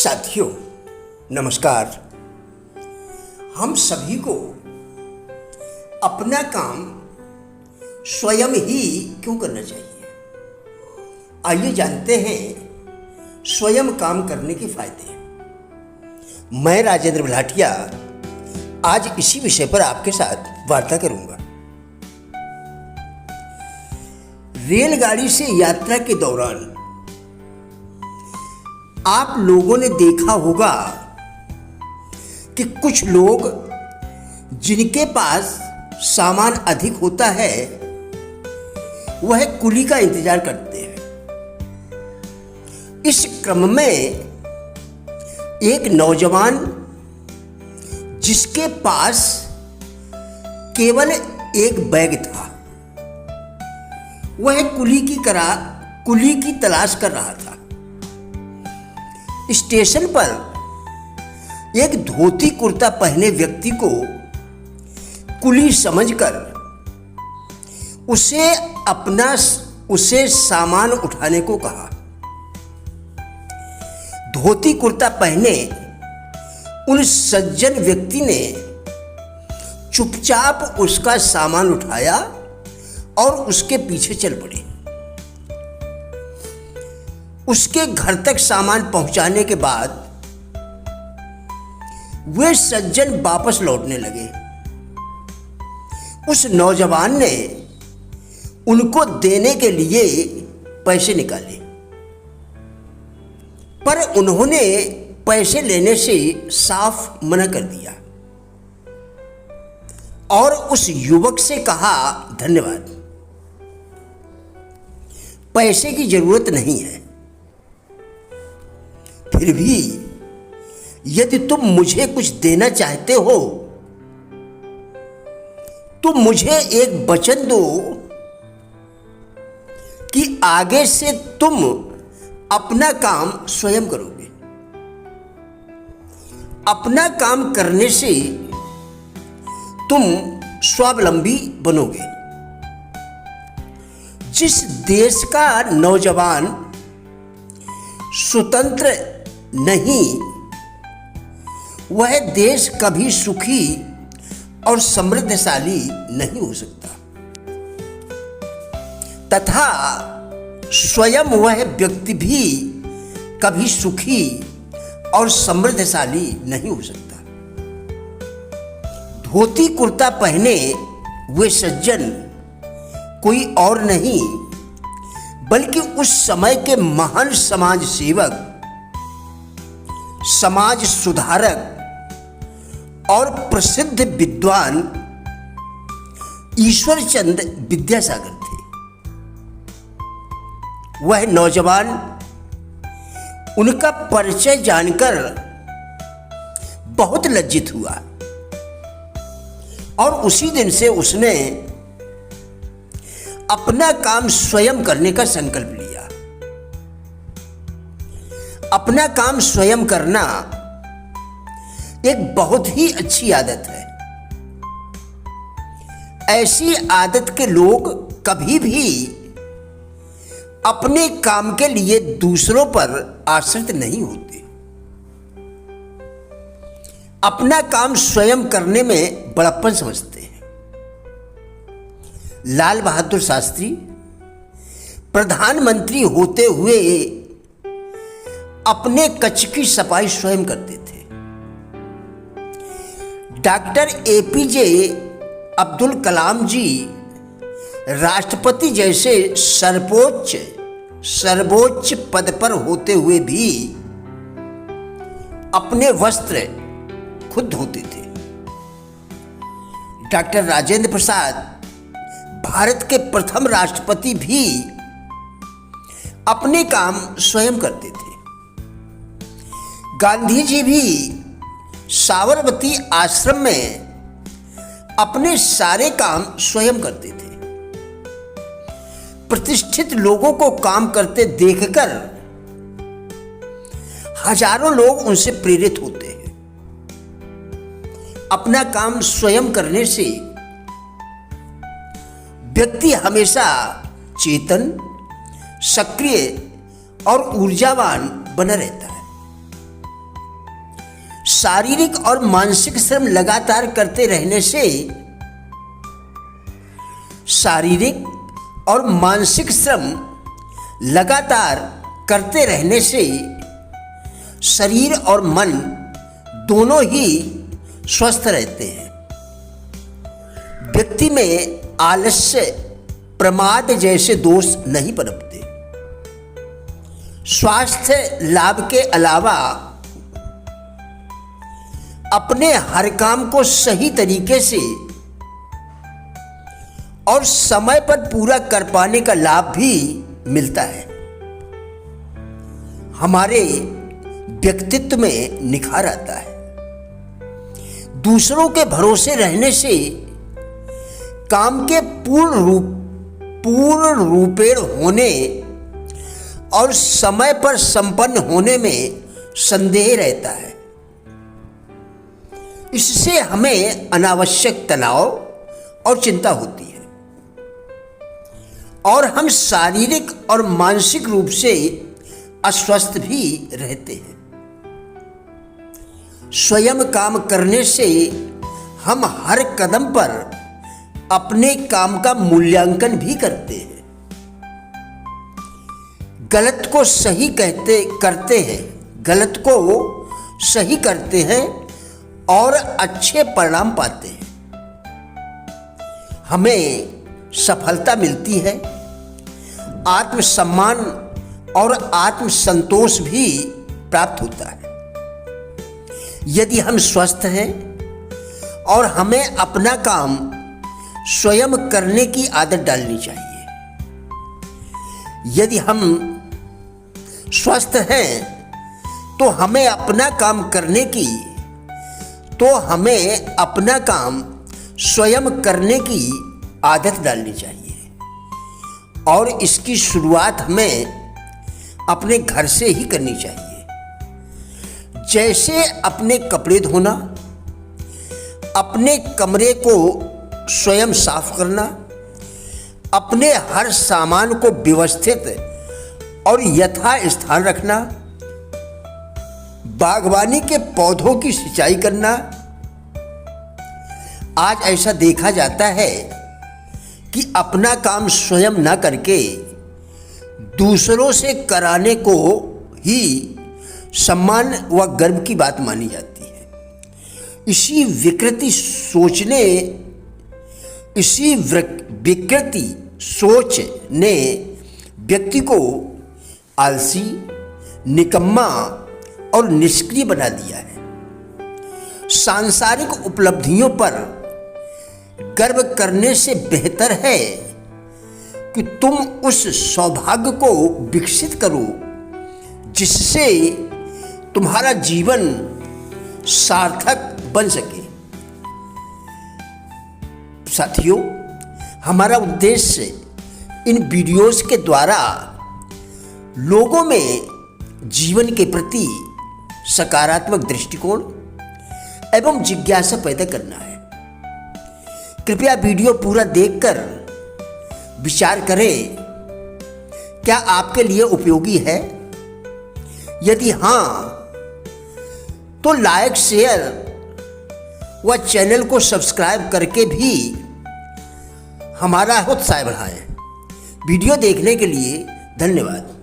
साथियों नमस्कार। हम सभी को अपना काम स्वयं ही क्यों करना चाहिए? आइए जानते हैं स्वयं काम करने के फायदे। मैं राजेंद्र भाटिया आज इसी विषय पर आपके साथ वार्ता करूंगा। रेलगाड़ी से यात्रा के दौरान आप लोगों ने देखा होगा कि कुछ लोग जिनके पास सामान अधिक होता है वह कुली का इंतजार करते हैं। इस क्रम में एक नौजवान जिसके पास केवल एक बैग था, वह कुली की तलाश कर रहा था। स्टेशन पर एक धोती कुर्ता पहने व्यक्ति को कुली समझकर उसे सामान उठाने को कहा। धोती कुर्ता पहने उन सज्जन व्यक्ति ने चुपचाप उसका सामान उठाया और उसके पीछे चल पड़े। उसके घर तक सामान पहुंचाने के बाद वे सज्जन वापस लौटने लगे। उस नौजवान ने उनको देने के लिए पैसे निकाले, पर उन्होंने पैसे लेने से साफ मना कर दिया और उस युवक से कहा, धन्यवाद, पैसे की जरूरत नहीं है। फिर भी यदि तुम मुझे कुछ देना चाहते हो तो मुझे एक वचन दो कि आगे से तुम अपना काम स्वयं करोगे। अपना काम करने से तुम स्वावलंबी बनोगे। जिस देश का नौजवान स्वतंत्र नहीं, वह देश कभी सुखी और समृद्धशाली नहीं हो सकता, तथा स्वयं वह व्यक्ति भी कभी सुखी और समृद्धशाली नहीं हो सकता। धोती कुर्ता पहने वे सज्जन कोई और नहीं बल्कि उस समय के महान समाज सेवक, समाज सुधारक और प्रसिद्ध विद्वान ईश्वरचंद विद्यासागर थे। वह नौजवान उनका परिचय जानकर बहुत लज्जित हुआ और उसी दिन से उसने अपना काम स्वयं करने का संकल्प लिया। अपना काम स्वयं करना एक बहुत ही अच्छी आदत है। ऐसी आदत के लोग कभी भी अपने काम के लिए दूसरों पर आश्रित नहीं होते। अपना काम स्वयं करने में बड़प्पन समझते हैं। लाल बहादुर शास्त्री प्रधानमंत्री होते हुए अपने कच्छ की सफाई स्वयं करते थे। डॉक्टर एपीजे अब्दुल कलाम जी राष्ट्रपति जैसे सर्वोच्च पद पर होते हुए भी अपने वस्त्र खुद धोते थे। डॉक्टर राजेंद्र प्रसाद भारत के प्रथम राष्ट्रपति भी अपने काम स्वयं करते थे। गांधी जी भी साबरमती आश्रम में अपने सारे काम स्वयं करते थे। प्रतिष्ठित लोगों को काम करते देखकर हजारों लोग उनसे प्रेरित होते हैं। अपना काम स्वयं करने से व्यक्ति हमेशा चेतन, सक्रिय और ऊर्जावान बना रहता है। शारीरिक और मानसिक श्रम लगातार करते रहने से शरीर और मन दोनों ही स्वस्थ रहते हैं। व्यक्ति में आलस्य, प्रमाद जैसे दोष नहीं पनपते। स्वास्थ्य लाभ के अलावा अपने हर काम को सही तरीके से और समय पर पूरा कर पाने का लाभ भी मिलता है। हमारे व्यक्तित्व में निखार आता है। दूसरों के भरोसे रहने से काम के पूर्ण रूपेण होने और समय पर संपन्न होने में संदेह रहता है। इससे हमें अनावश्यक तनाव और चिंता होती है और हम शारीरिक और मानसिक रूप से अस्वस्थ भी रहते हैं। स्वयं काम करने से हम हर कदम पर अपने काम का मूल्यांकन भी करते हैं, गलत को सही करते हैं और अच्छे परिणाम पाते हैं। हमें सफलता मिलती है, आत्मसम्मान और आत्मसंतोष भी प्राप्त होता है। यदि हम स्वस्थ हैं और हमें अपना काम स्वयं करने की आदत डालनी चाहिए। यदि हम स्वस्थ हैं तो हमें अपना काम स्वयं करने की आदत डालनी चाहिए और इसकी शुरुआत हमें अपने घर से ही करनी चाहिए। जैसे अपने कपड़े धोना, अपने कमरे को स्वयं साफ करना, अपने हर सामान को व्यवस्थित और यथा स्थान रखना, बागवानी के पौधों की सिंचाई करना। आज ऐसा देखा जाता है कि अपना काम स्वयं न करके दूसरों से कराने को ही सम्मान व गर्व की बात मानी जाती है। इसी विकृति सोच ने व्यक्ति को आलसी, निकम्मा और निष्क्रिय बना दिया है। सांसारिक उपलब्धियों पर गर्व करने से बेहतर है कि तुम उस सौभाग्य को विकसित करो जिससे तुम्हारा जीवन सार्थक बन सके। साथियों, हमारा उद्देश्य इन वीडियोस के द्वारा लोगों में जीवन के प्रति सकारात्मक दृष्टिकोण एवं जिज्ञासा पैदा करना है। कृपया वीडियो पूरा देखकर विचार करें, क्या आपके लिए उपयोगी है? यदि हाँ, तो लाइक, शेयर व चैनल को सब्सक्राइब करके भी हमारा उत्साह बढ़ाएं। वीडियो देखने के लिए धन्यवाद।